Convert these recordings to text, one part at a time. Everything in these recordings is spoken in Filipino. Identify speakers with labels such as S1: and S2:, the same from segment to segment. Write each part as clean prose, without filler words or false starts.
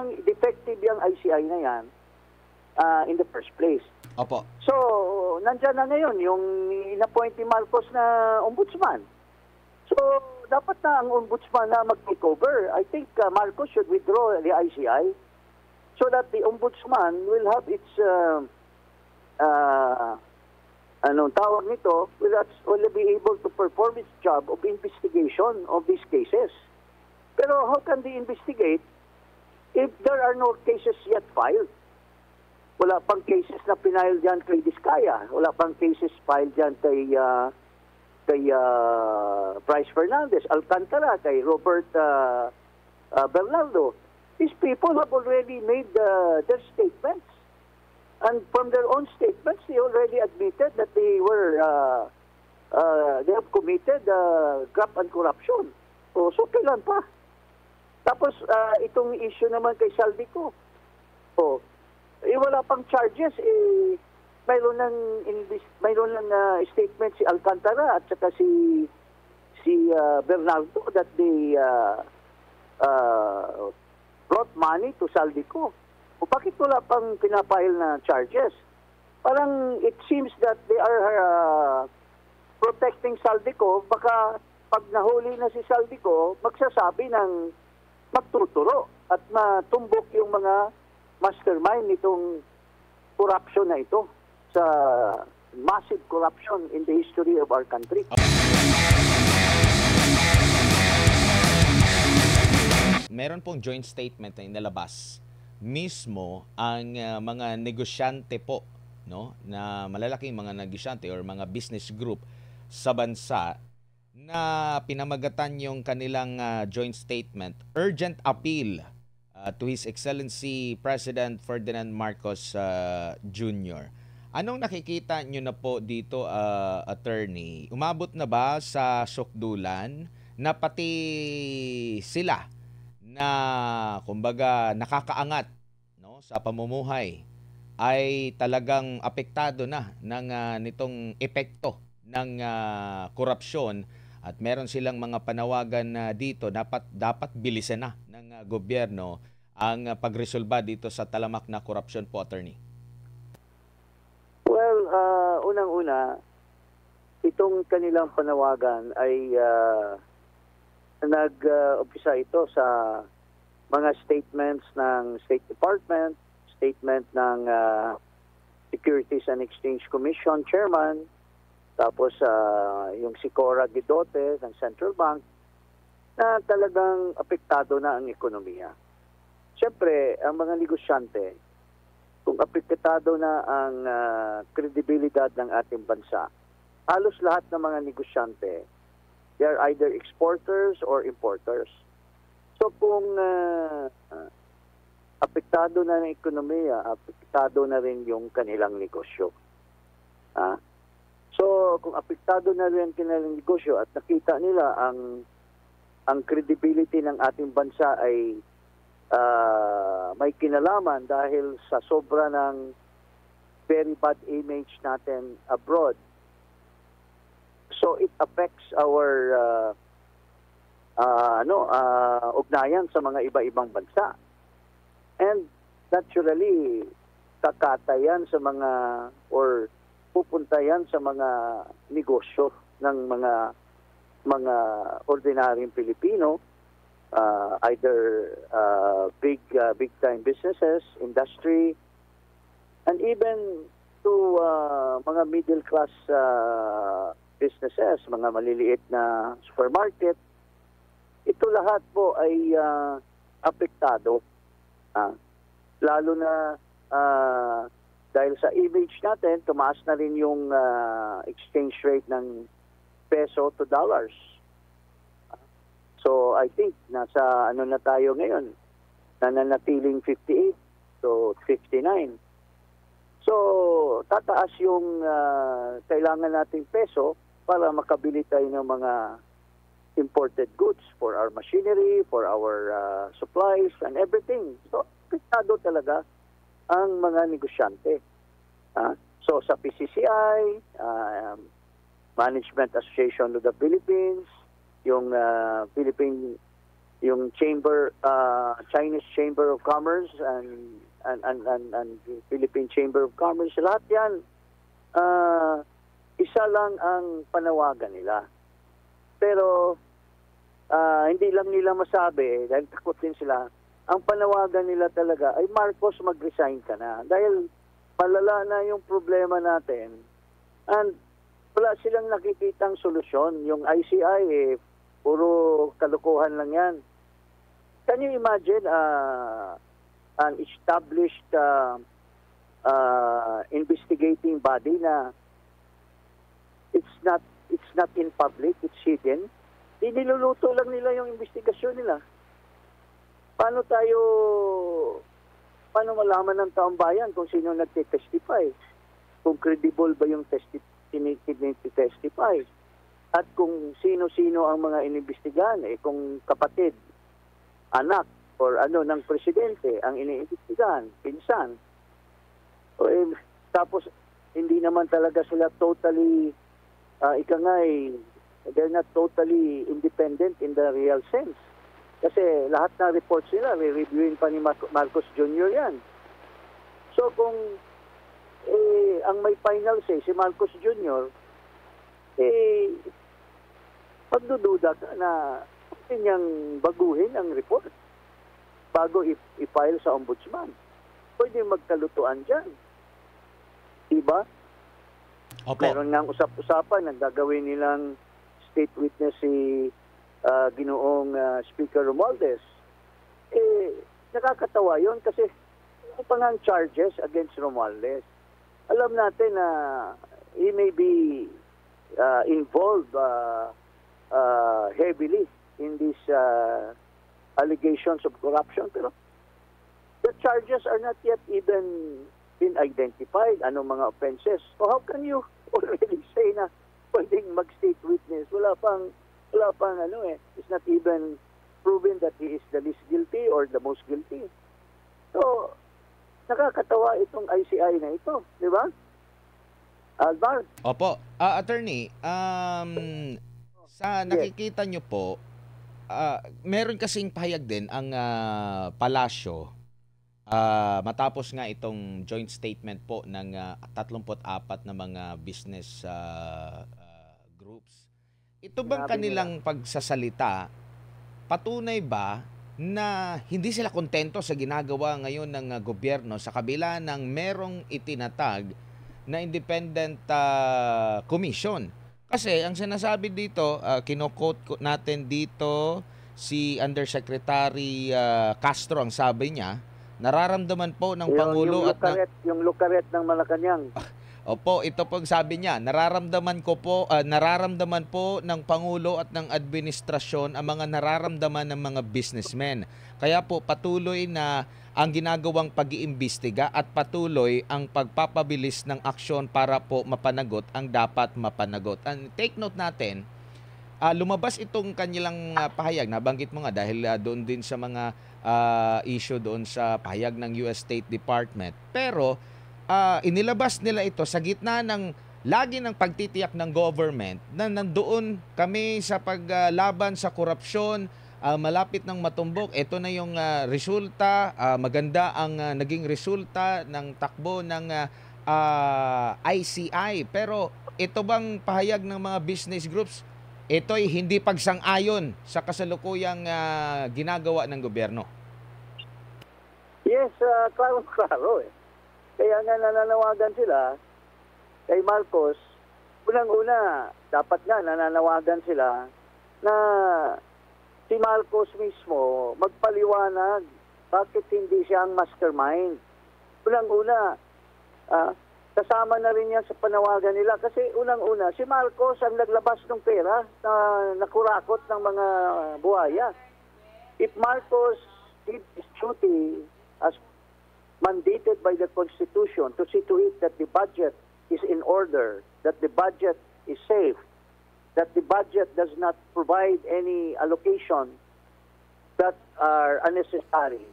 S1: talagang defective yung ICI na yan in the first place.
S2: Opo.
S1: So, nandyan na ngayon yung in-appoint ni Marcos na ombudsman. So, dapat na ang ombudsman na mag-take over. I think Marcos should withdraw the ICI so that the ombudsman will have its anong tawag nito, will only be able to perform its job of investigation of these cases. Pero how can they investigate if there are no cases yet filed? Wala pang cases na pinile dyan kay Diskaya. Wala pang cases filed dyan kay Bryce Fernandez, Alcantara, kay Robert Bernardo. These people have already made their statements. And from their own statements, they already admitted that they have committed graft and corruption. So kailan pa? Tapos itong issue naman kay Saldico. Wala pang charges. Mayroon ng statement si Alcantara at saka si Bernardo that they brought money to Saldico. Bakit wala pang pinapile na charges? Parang it seems that they are protecting Saldico. Baka pag nahuli na si Saldico, magsasabi ng magtuturo at matumbok yung mga mastermind nitong corruption na ito sa massive corruption in the history of our country.
S2: Meron pong joint statement na inalabas mismo ang mga negosyante po, no, na malalaking mga negosyante or mga business group sa bansa na pinamagatan yung kanilang joint statement, urgent appeal to His Excellency President Ferdinand Marcos Jr. Anong nakikita nyo na po dito, attorney? Umabot na ba sa sukdulan na pati sila na kumbaga nakakaangat, no, sa pamumuhay ay talagang apektado na ng nitong epekto ng korupsyon at meron silang mga panawagan dito dapat bilisan na ng gobyerno ang pagresolba dito sa talamak na korupsyon po, attorney?
S1: Well, unang-una, itong kanilang panawagan ay nag-umpisa ito sa mga statements ng State Department, statement ng Securities and Exchange Commission Chairman, tapos yung si Cora Guidote ng Central Bank, na talagang apektado na ang ekonomiya. Siyempre, ang mga negosyante, kung apektado na ang kredibilidad ng ating bansa, halos lahat ng mga negosyante, they are either exporters or importers. So kung apektado na ng ekonomiya, apektado na rin yung kanilang negosyo. So kung apektado na rin ang kanilang negosyo at nakita nila ang credibility ng ating bansa ay may kinalaman dahil sa sobra ng very bad image natin abroad. So it affects our ugnayan sa mga iba-ibang bansa. And naturally, kakatayan sa mga or pupuntayan sa mga negosyo ng mga ordinaryong Pilipino, either big time businesses, industry, and even to mga middle class businesses, mga maliliit na supermarket. Ito lahat po ay apektado. Lalo na dahil sa image natin, tumaas na rin yung exchange rate ng peso to dollars. So I think nasa na tayo ngayon, nananatiling 58 to 59. So tataas yung kailangan nating peso para makabili tayo ng mga imported goods for our machinery, for our supplies and everything. So apektado talaga ang mga negosyante. So sa PCCI, Management Association of the Philippines, yung Philippine yung Chinese Chamber of Commerce and Philippine Chamber of Commerce, lahat yan, isa lang ang panawagan nila. Pero hindi lang nila masabi, dahil takot din sila, ang panawagan nila talaga ay Marcos, mag-resign ka na. Dahil malala na yung problema natin and wala silang nakikitang solusyon. Yung ICI, puro kalukuhan lang yan. Can you imagine an established investigating body na it's not in public, it's hidden? Niluluto lang nila yung investigasyon nila. Paano malaman ng taong bayan kung sino nagtitestify? Kung credible ba yung testify? At kung sino-sino ang mga inimbestigahan, kung kapatid, anak, or ng presidente ang iniimbestigahan, pinsan. Tapos, hindi naman talaga sila totally, they're not totally independent in the real sense. Kasi lahat na reports nila, re-reviewin pa ni Marcos Jr. yan. So kung ang may final say, si Marcos Jr., magdududa ka na pwede niyang baguhin ang report bago i-file sa ombudsman. Pwede magkalutuan dyan. Diba?
S2: Opo.
S1: Meron nga usap-usapan na gagawin nilang state witness si Ginoong Speaker Romualdez. Nakakatawa yun kasi ano pa nga ang charges against Romualdez? Alam natin na he may be involved heavily in these allegations of corruption, pero the charges are not yet even been identified. Anong mga offenses? So how can you already say na pwedeng mag-state witness? Wala pang it's not even proven that he is the least guilty or the most guilty. So, nakakatawa itong ICI na ito, di ba? Alvar?
S2: Opo. Attorney, sa nakikita nyo po, meron kasing pahayag din ang palasyo matapos nga itong joint statement po ng 34 na mga business groups. Ito bang kanilang pagsasalita, patunay ba na hindi sila kontento sa ginagawa ngayon ng gobyerno sa kabila ng merong itinatag na independent commission? Kasi ang sinasabi dito, kino-quote natin dito si Undersecretary Castro, ang sabi niya, nararamdaman po ng Pangulo
S1: yung lukaret ng Malacanang.
S2: Opo, ito pong sabi niya, nararamdaman po ng Pangulo at ng administrasyon ang mga nararamdaman ng mga businessmen. Kaya po patuloy na ang ginagawang pag-iimbestiga at patuloy ang pagpapabilis ng aksyon para po mapanagot ang dapat mapanagot. And take note natin, lumabas itong kanilang pahayag, nabanggit mo nga dahil doon din sa mga issue doon sa pahayag ng US State Department. Pero inilabas nila ito sa gitna ng lagi ng pagtitiyak ng government na nandoon kami sa paglaban sa korupsyon, malapit ng matumbok. Ito na yung resulta, maganda ang naging resulta ng takbo ng ICI. Pero ito bang pahayag ng mga business groups, ito'y hindi pagsang-ayon sa kasalukuyang ginagawa ng gobyerno?
S1: Yes, klaro. Kaya nga nananawagan sila kay Marcos. Unang-una, dapat nga nananawagan sila na si Marcos mismo magpaliwanag bakit hindi siya ang mastermind. Unang-una, kasama na rin yan sa panawagan nila kasi unang-una, si Marcos ang naglabas ng pera na nakurakot ng mga buhaya. If Marcos did his duty as mandated by the Constitution to see to it that the budget is in order, that the budget is safe, that the budget does not provide any allocation that are unnecessary,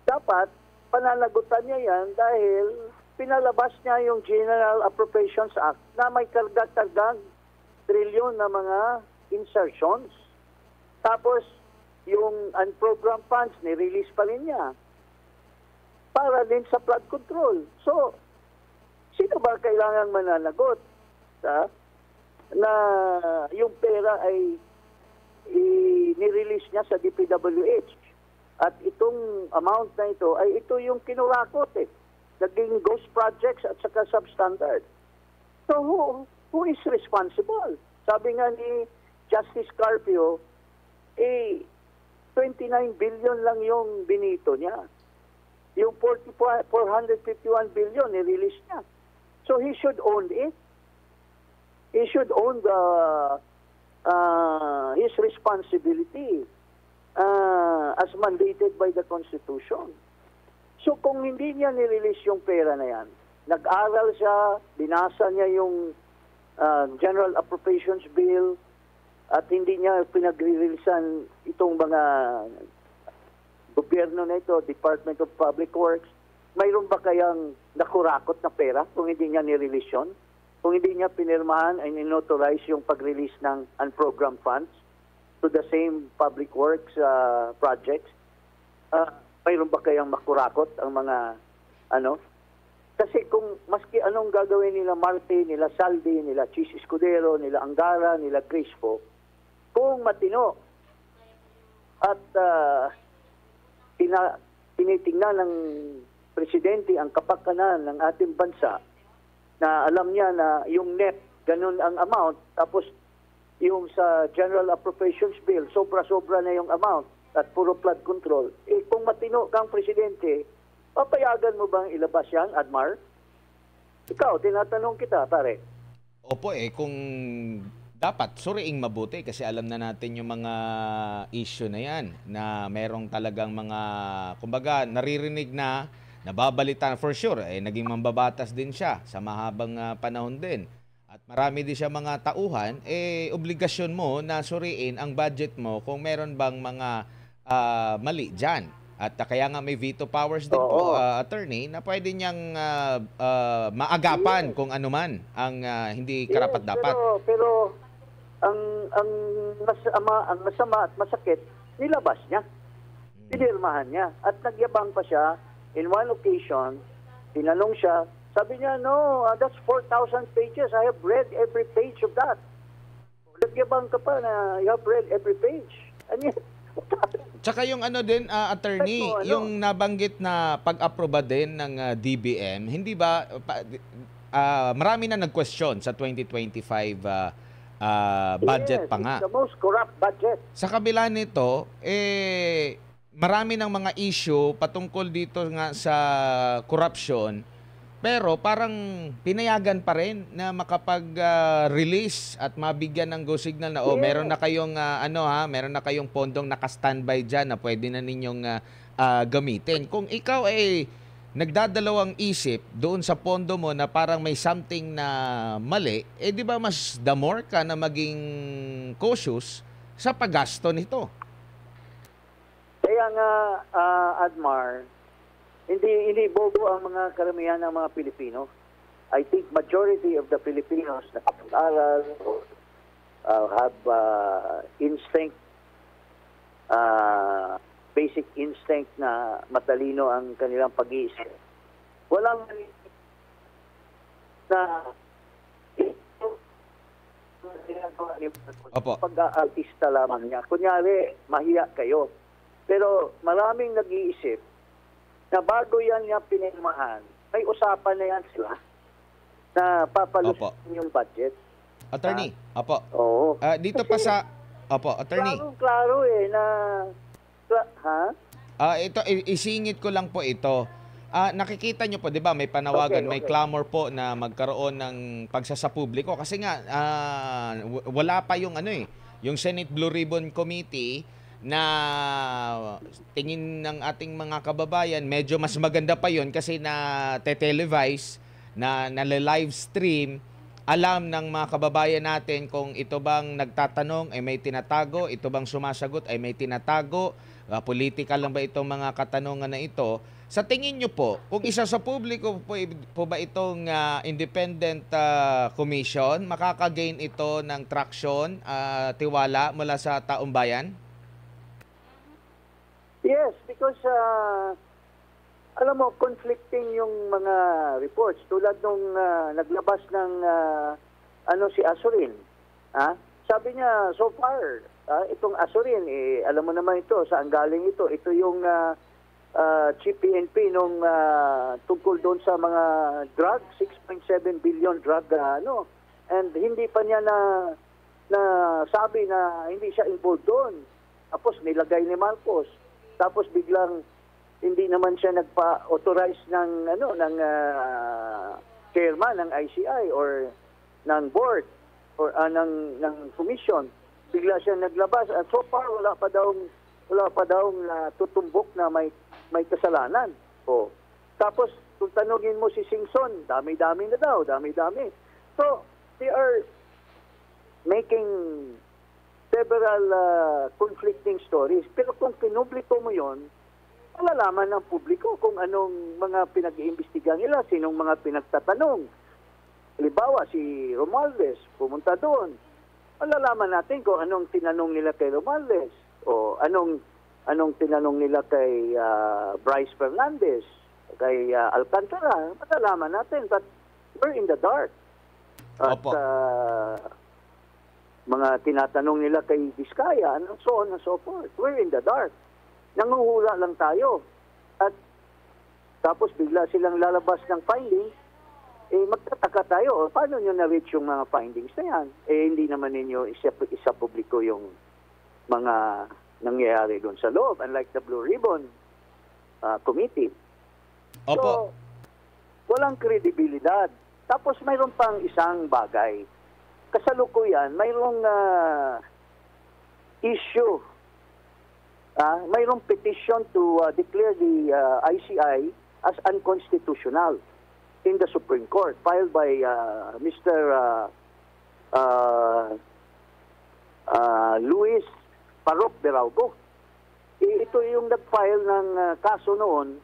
S1: dapat pananagutan niya yan dahil pinalabas niya yung General Appropriations Act na may kardag-kardag trilyon na mga insertions. Tapos, yung unprogrammed funds, ni-release pa rin niya para din sa flood control. So, sino ba kailangang mananagot na yung pera ay ni-release niya sa DPWH? At itong amount na ito ay ito yung kinurakot naging ghost projects at saka substandard. So who is responsible? Sabi nga ni Justice Carpio, 29 billion lang yung binito niya. Yung 451 billion, ni-release niya. So he should own it. He should own his responsibility as mandated by the Constitution. So kung hindi niya ni-release yung pera na yan, nag-aral siya, binasa niya yung General Appropriations Bill, at hindi niya pinag-releasean itong mga gobyerno na ito, Department of Public Works, mayroon ba kayang nakurakot na pera kung hindi niya ni-release yun? Kung hindi niya pinirmahan ay in-authorize yung pag-release ng unprogrammed funds to the same public works projects, mayroon ba kayang makurakot ang mga Kasi kung maski anong gagawin nila Marte, nila Saldi, nila Chis Escudero, nila Angara, nila Crispo, kung matino at tinitingnan ng presidente ang kapakanan ng ating bansa, na alam niya na yung net, ganun ang amount, tapos yung sa General Appropriations Bill, sobra-sobra na yung amount at puro flood control. Kung matino kang presidente, papayagan mo bang ilabas yan, Admar? Ikaw, tinatanong kita, pare.
S2: Opo kung dapat suriing mabuti kasi alam na natin yung mga issue na yan na merong talagang mga, kumbaga, naririnig na, nababalitan for sure. Naging mambabatas din siya sa mahabang panahon din. At marami din siya mga tauhan, obligasyon mo na suriin ang budget mo kung meron bang mga mali dyan. At kaya nga may veto powers din po, attorney, na pwede niyang maagapan kung ano man ang hindi karapat-dapat.
S1: Pero ang masama at masakit, nilabas niya. Pinirmahan niya. At nagyabang pa siya. In one occasion, tinanong siya, sabi niya, no, that's 4,000 pages. I have read every page of that. Nagyabang ka pa na you have read every page. Ano yan?
S2: Tsaka yung attorney, yung nabanggit na pag-aproba din ng DBM, hindi ba, marami na nag-question sa 2025 budget pa nga.
S1: It's the most corrupt budget.
S2: Sa kabila nito, marami ng mga issue patungkol dito nga sa corruption, pero parang pinayagan pa rin na makapag-release at mabigyan ng go signal na meron na kayong meron na kayong pondong naka-standby diyan na pwede na ninyong gamitin. Kung ikaw ay nagdadalawang isip doon sa pondo mo na parang may something na mali, di ba mas the more ka na maging cautious sa paggasto nito?
S1: Kaya nga, Admar, hindi bobo ang mga karamihan ng mga Pilipino. I think majority of the Filipinos na kapag-aral have instinct, basic instinct na matalino ang kanilang pag-iisip. Walang na pag-aartista lamang niya. Kunyari, mahiya kayo. Pero maraming nag-iisip na bago yan niya pinirmahan, may usapan na yan sila na papalusin yung budget.
S2: Attorney,
S1: Oo.
S2: dito pa sa... attorney.
S1: Klaro na...
S2: Ito, isingit ko lang po ito. Nakikita nyo po, di ba, may panawagan, may clamor po na magkaroon ng pagsasapubliko. Kasi nga, wala pa yung yung Senate Blue Ribbon Committee na tingin ng ating mga kababayan, medyo mas maganda pa yon kasi na televise na live stream, alam ng mga kababayan natin kung ito bang nagtatanong ay may tinatago, ito bang sumasagot ay may tinatago, Political lang ba itong mga katanungan na ito? Sa tingin nyo po, kung isa sa publiko po ba itong independent commission, makakagain ito ng traction, tiwala mula sa taong bayan?
S1: Yes, because alam mo, conflicting yung mga reports. Tulad nung naglabas ng si Azurin. Sabi niya, so far, itong Azurin, alam mo naman ito, saan galing ito? Ito yung Chief PNP nung tungkol doon sa mga drug, 6.7 billion drug, and hindi pa niya na sabi na hindi siya involved doon. Tapos nilagay ni Marcos. Tapos biglang hindi naman siya nagpa-authorize ng chairman ng ICI or ng board or ng commission. Bigla siya naglabas at so far wala pa daw tutumbok na may kasalanan. Tapos kung tanungin mo si Singson, dami-dami na daw, dami-dami. So they are making several conflicting stories. Pero kung pinubliko mo yon, malalaman ng publiko kung anong mga pinag-iimbestigahan nila, sinong mga pinagtatanong. Halimbawa, si Romualdez, pumunta doon. Malalaman natin kung anong tinanong nila kay Romualdez o anong tinanong nila kay Bryce Fernandez, kay Alcantara. Malalaman natin, but we're in the dark. At mga tinatanong nila kay Vizcaya, and so on and so forth. We're in the dark. Nanguhula lang tayo. At tapos bigla silang lalabas ng findings, magtataka tayo. Paano nyo na-reach yung mga findings na yan? Hindi naman ninyo isa publiko yung mga nangyayari doon sa loob, unlike the Blue Ribbon Committee.
S2: Opo.
S1: So, walang kredibilidad. Tapos mayroon pang isang bagay. Kasalukuyan, mayroong issue. Mayroong petition to declare the ICI as unconstitutional in the Supreme Court, filed by Mr. Luis Parok Beraugo. Ito yung nag-file ng kaso noon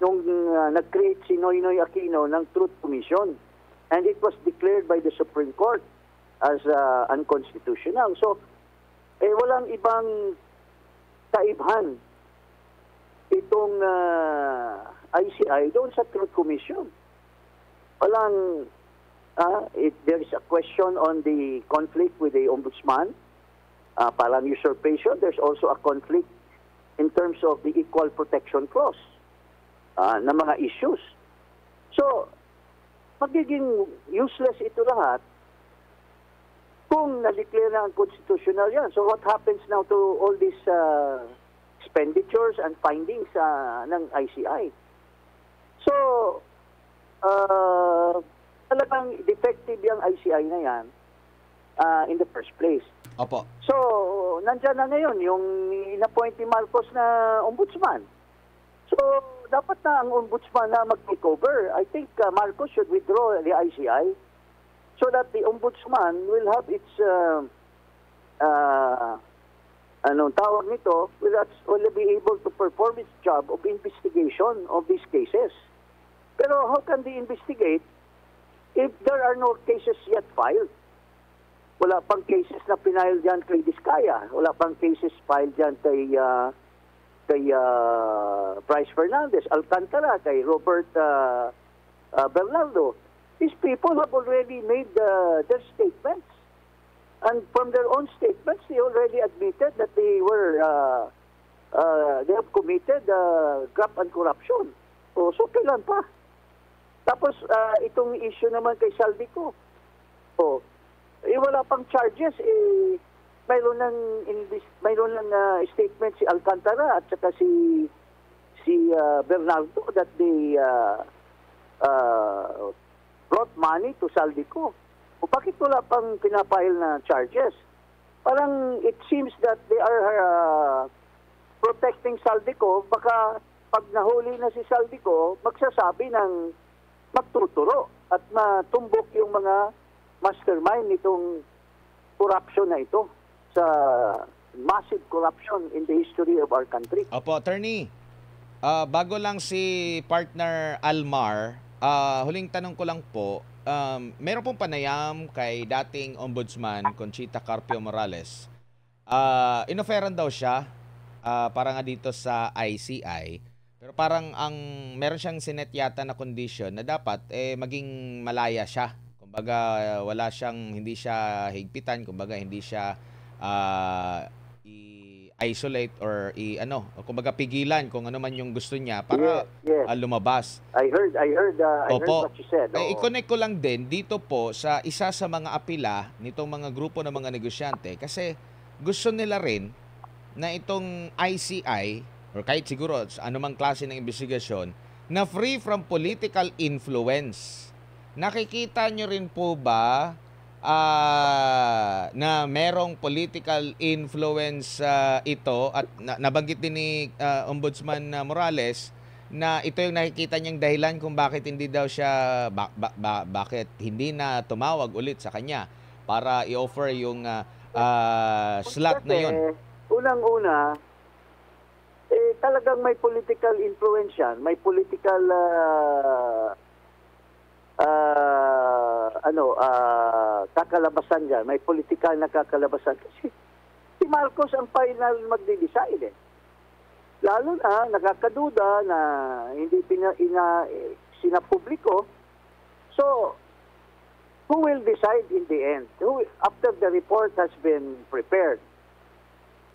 S1: nung nag-create si Noynoy Aquino ng Truth Commission. And it was declared by the Supreme Court as unconstitutional. So, walang ibang kaibhan itong ICI doon sa Truth Commission. Walang, there is a question on the conflict with the Ombudsman, parang usurpation. There's also a conflict in terms of the Equal Protection Clause na mga issues. So, magiging useless ito lahat kung na-declare na ang constitutional yan. So what happens now to all these expenditures and findings ng ICI? So, talagang defective yung ICI na yan in the first place.
S2: Opo.
S1: So, nandyan na ngayon yung in-appoint ni Marcos na ombudsman. So, dapat na ang ombudsman na mag-take over. I think Marcos should withdraw the ICI so that the ombudsman will have its tawag nito, will be able to perform its job of investigation of these cases. Pero how can they investigate if there are no cases yet filed? Wala pang cases na pinile dyan kay Vizcaya. Wala pang cases filed dyan kay Bryce Fernandez, Alcantara, kay Robert Bernardo. These people have already made their statements. And from their own statements, they already admitted that they have committed graft and corruption. So kailan pa? Tapos, itong issue naman kay Saldico. Wala pang charges. Mayroon ng statement si Alcantara at saka si Bernardo that they brought money to Saldico. Bakit wala pang pinapile na charges? Parang it seems that they are protecting Saldico. Baka pag nahuli na si Saldico, magsasabi ng magtuturo at matumbok yung mga mastermind nitong corruption na ito sa massive corruption in the history of our country.
S2: Opo, attorney. Bago lang si partner Almar, huling tanong ko lang po, meron pong panayam kay dating Ombudsman Conchita Carpio Morales. Inoferan daw siya para nga dito sa ICI. Pero parang meron siyang sinet yata na condition na dapat maging malaya siya. Kumbaga hindi siya higpitan, kumbaga hindi siya i-isolate or kumbaga pigilan kung ano man yung gusto niya para
S1: Yes.
S2: lumabas.
S1: I heard
S2: Opo.
S1: what you said.
S2: I-connect ko lang din dito po sa isa sa mga apila nitong mga grupo ng mga negosyante kasi gusto nila rin na itong ICI or kahit siguro sa anumang klase ng investigasyon na free from political influence. Nakikita nyo rin po ba na merong political influence ito at nabanggit din ni Ombudsman Morales na ito yung nakikita niyang dahilan kung bakit hindi daw siya bakit hindi na tumawag ulit sa kanya para i-offer yung slot na yun.
S1: Unang-una, talagang may political influence yan. May political kakalabasan dyan. May political na kakalabasan. Kasi si Marcos ang final magde-decide eh. Lalo na nakakaduda na hindi sinapubliko. So, who will decide in the end? After the report has been prepared,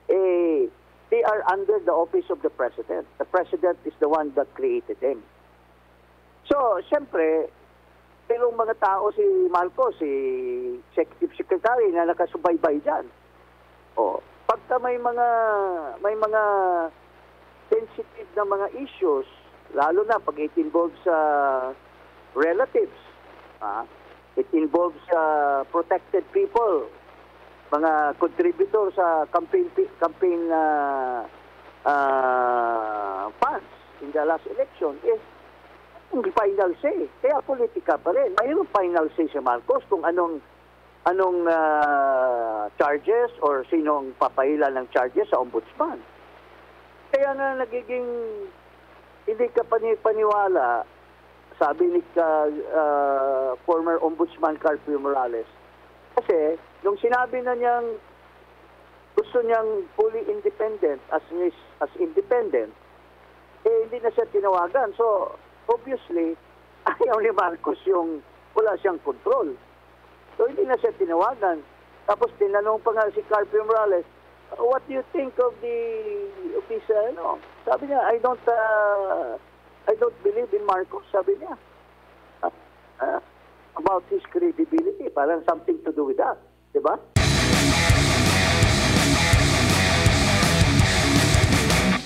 S1: they are under the office of the President. The President is the one that created them. So, siyempre, merong mga tao si Marcos, si Executive Secretary na nakasubaybay dyan. Pagka may mga sensitive na mga issues, lalo na pag it involves relatives, it involves protected people, mga contributor sa campaign funds in the last election, yung final say. Kaya politika pa rin. Mayroong final say si Marcos kung anong charges or sinong papailan ng charges sa ombudsman. Kaya nga nagiging hindi ka paniwala, sabi ni former Ombudsman Carpio Morales. Kasi nung sinabi na niyang gusto niyang fully independent as independent, hindi na siya tinawagan. So, obviously, ayaw ni Marcos yung wala siyang control. So, hindi na siya tinawagan. Tapos, tinanong pa nga si Carpio Morales, what do you think of this, Sabi niya, I don't believe in Marcos, sabi niya. About his credibility, parang something to do with that. Diba?